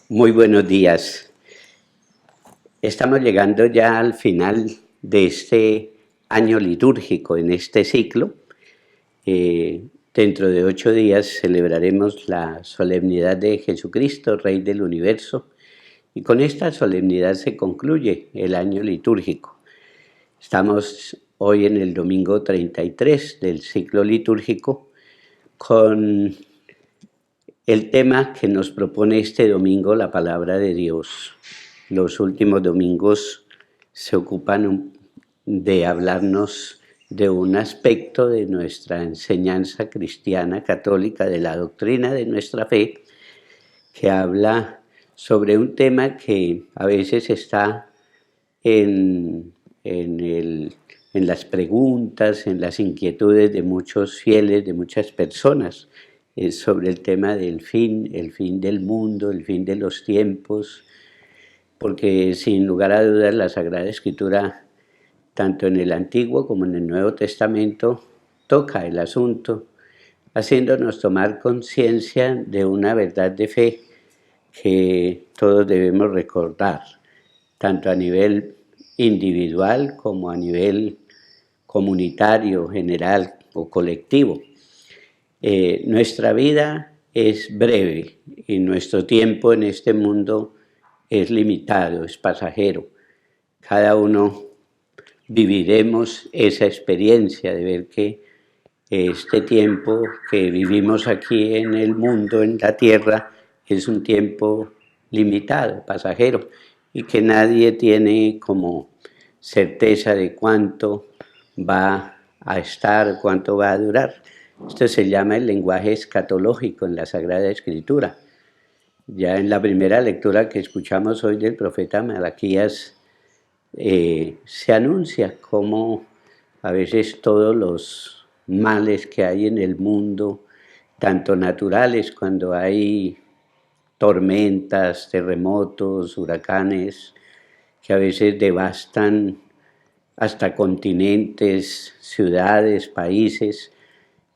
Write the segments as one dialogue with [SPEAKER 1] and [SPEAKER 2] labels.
[SPEAKER 1] Muy buenos días. Estamos llegando ya al final de este año litúrgico, en este ciclo. Dentro de 8 días celebraremos la solemnidad de Jesucristo, Rey del Universo, y con esta solemnidad se concluye el año litúrgico. Estamos hoy en el domingo 33 del ciclo litúrgico con el tema que nos propone este domingo la palabra de Dios. Los últimos domingos se ocupan de hablarnos de un aspecto de nuestra enseñanza cristiana católica, de la doctrina de nuestra fe, que habla sobre un tema que a veces está en las preguntas, en las inquietudes de muchos fieles, de muchas personas, sobre el tema del fin, el fin del mundo, el fin de los tiempos, porque sin lugar a dudas la Sagrada Escritura, tanto en el Antiguo como en el Nuevo Testamento, toca el asunto, haciéndonos tomar conciencia de una verdad de fe que todos debemos recordar, tanto a nivel individual como a nivel comunitario, general o colectivo. Nuestra vida es breve y nuestro tiempo en este mundo es limitado, es pasajero. Cada uno viviremos esa experiencia de ver que este tiempo que vivimos aquí en el mundo, en la tierra, es un tiempo limitado, pasajero, y que nadie tiene como certeza de cuánto va a estar, cuánto va a durar. Esto se llama el lenguaje escatológico en la Sagrada Escritura. Ya en la primera lectura que escuchamos hoy del profeta Malaquías, se anuncia cómo a veces todos los males que hay en el mundo, tanto naturales cuando hay tormentas, terremotos, huracanes, que a veces devastan hasta continentes, ciudades, países.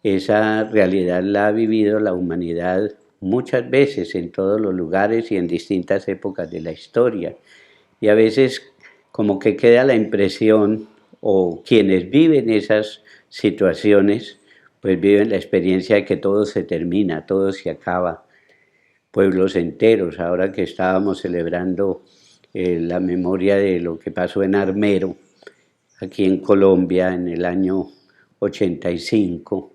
[SPEAKER 1] Esa realidad la ha vivido la humanidad muchas veces en todos los lugares y en distintas épocas de la historia. Y a veces como que queda la impresión, o quienes viven esas situaciones, pues viven la experiencia de que todo se termina, todo se acaba. Pueblos enteros, ahora que estábamos celebrando la memoria de lo que pasó en Armero, aquí en Colombia, en el año 85,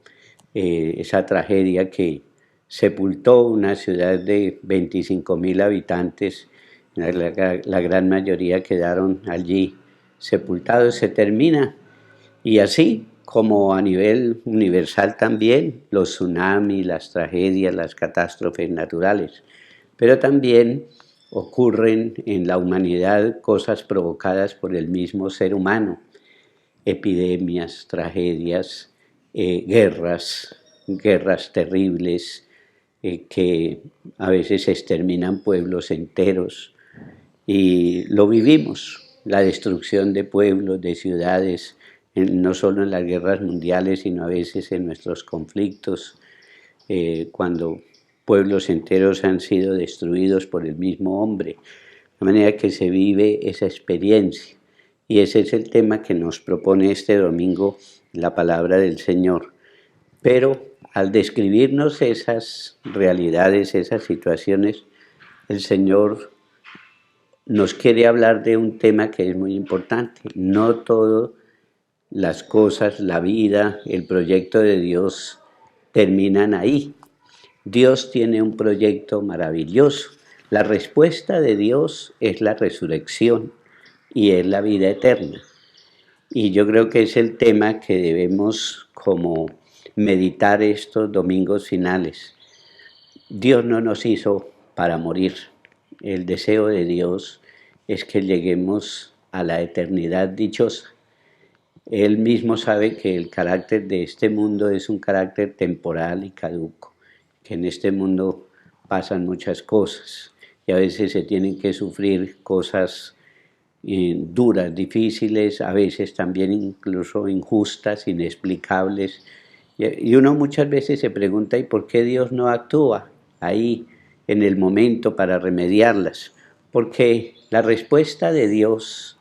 [SPEAKER 1] esa tragedia que sepultó una ciudad de 25.000 habitantes, la gran mayoría quedaron allí sepultados, se termina. Y así como a nivel universal también, los tsunamis, las tragedias, las catástrofes naturales, pero también ocurren en la humanidad cosas provocadas por el mismo ser humano, epidemias, tragedias, guerras terribles, que a veces exterminan pueblos enteros. Y lo vivimos, la destrucción de pueblos, de ciudades, no solo en las guerras mundiales, sino a veces en nuestros conflictos, cuando pueblos enteros han sido destruidos por el mismo hombre. De manera que se vive esa experiencia. Y ese es el tema que nos propone este domingo la palabra del Señor. Pero al describirnos esas realidades, esas situaciones, el Señor nos quiere hablar de un tema que es muy importante. No todas las cosas, la vida, el proyecto de Dios terminan ahí. Dios tiene un proyecto maravilloso. La respuesta de Dios es la resurrección y es la vida eterna. Y yo creo que es el tema que debemos como meditar estos domingos finales. Dios no nos hizo para morir. El deseo de Dios es que lleguemos a la eternidad dichosa. Él mismo sabe que el carácter de este mundo es un carácter temporal y caduco, que en este mundo pasan muchas cosas y a veces se tienen que sufrir cosas duras, difíciles, a veces también incluso injustas, inexplicables. Y uno muchas veces se pregunta, ¿y por qué Dios no actúa ahí en el momento para remediarlas, porque la respuesta de Dios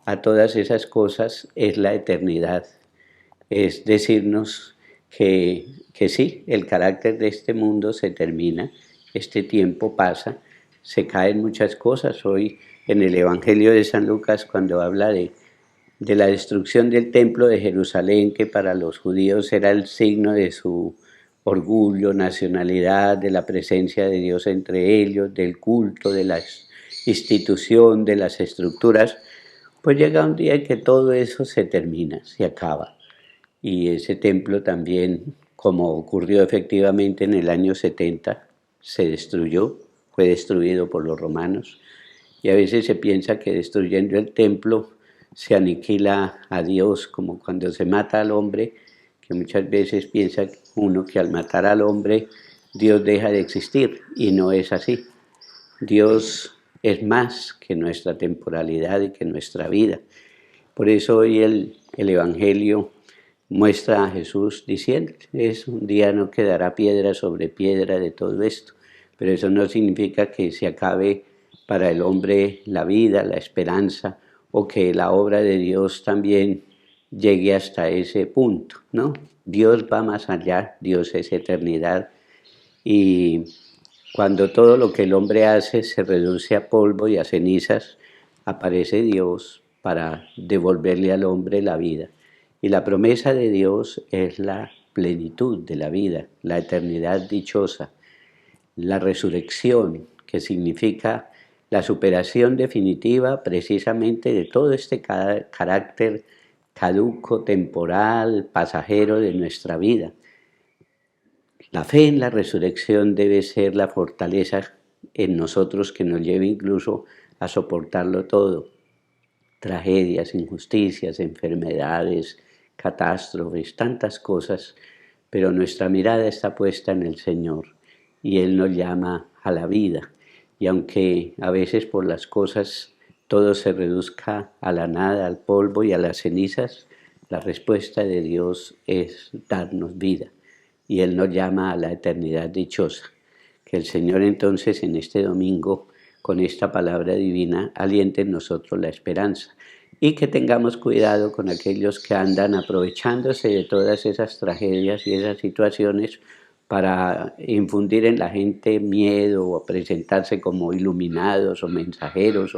[SPEAKER 1] a todas esas cosas es la eternidad, es decirnos que sí, el carácter de este mundo se termina, este tiempo pasa, se caen muchas cosas. Hoy en el Evangelio de San Lucas, cuando habla de la destrucción del templo de Jerusalén, que para los judíos era el signo de su orgullo, nacionalidad, de la presencia de Dios entre ellos, del culto, de la institución, de las estructuras, pues llega un día en que todo eso se termina, se acaba. Y ese templo también, como ocurrió efectivamente en el año 70, se destruyó, fue destruido por los romanos. Y a veces se piensa que destruyendo el templo se aniquila a Dios, como cuando se mata al hombre, que muchas veces piensa uno que al matar al hombre Dios deja de existir, y no es así. Dios es más que nuestra temporalidad y que nuestra vida. Por eso hoy el Evangelio muestra a Jesús diciendo, es un día no quedará piedra sobre piedra de todo esto, pero eso no significa que se acabe para el hombre la vida, la esperanza, o que la obra de Dios también llegue hasta ese punto, ¿no? Dios va más allá, Dios es eternidad, y cuando todo lo que el hombre hace se reduce a polvo y a cenizas, aparece Dios para devolverle al hombre la vida. Y la promesa de Dios es la plenitud de la vida, la eternidad dichosa, la resurrección, que significa la superación definitiva precisamente de todo este carácter caduco, temporal, pasajero de nuestra vida. La fe en la resurrección debe ser la fortaleza en nosotros que nos lleve incluso a soportarlo todo. Tragedias, injusticias, enfermedades, catástrofes, tantas cosas, pero nuestra mirada está puesta en el Señor y Él nos llama a la vida. Y aunque a veces por las cosas todo se reduzca a la nada, al polvo y a las cenizas, la respuesta de Dios es darnos vida y Él nos llama a la eternidad dichosa. Que el Señor entonces en este domingo, con esta palabra divina, aliente en nosotros la esperanza y que tengamos cuidado con aquellos que andan aprovechándose de todas esas tragedias y esas situaciones para infundir en la gente miedo o presentarse como iluminados o mensajeros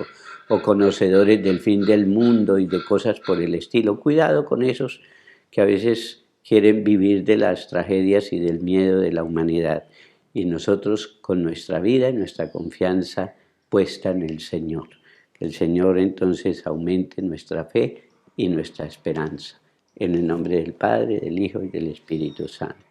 [SPEAKER 1] o conocedores del fin del mundo y de cosas por el estilo. Cuidado con esos que a veces quieren vivir de las tragedias y del miedo de la humanidad. Y nosotros con nuestra vida y nuestra confianza puesta en el Señor. Que el Señor entonces aumente nuestra fe y nuestra esperanza. En el nombre del Padre, del Hijo y del Espíritu Santo.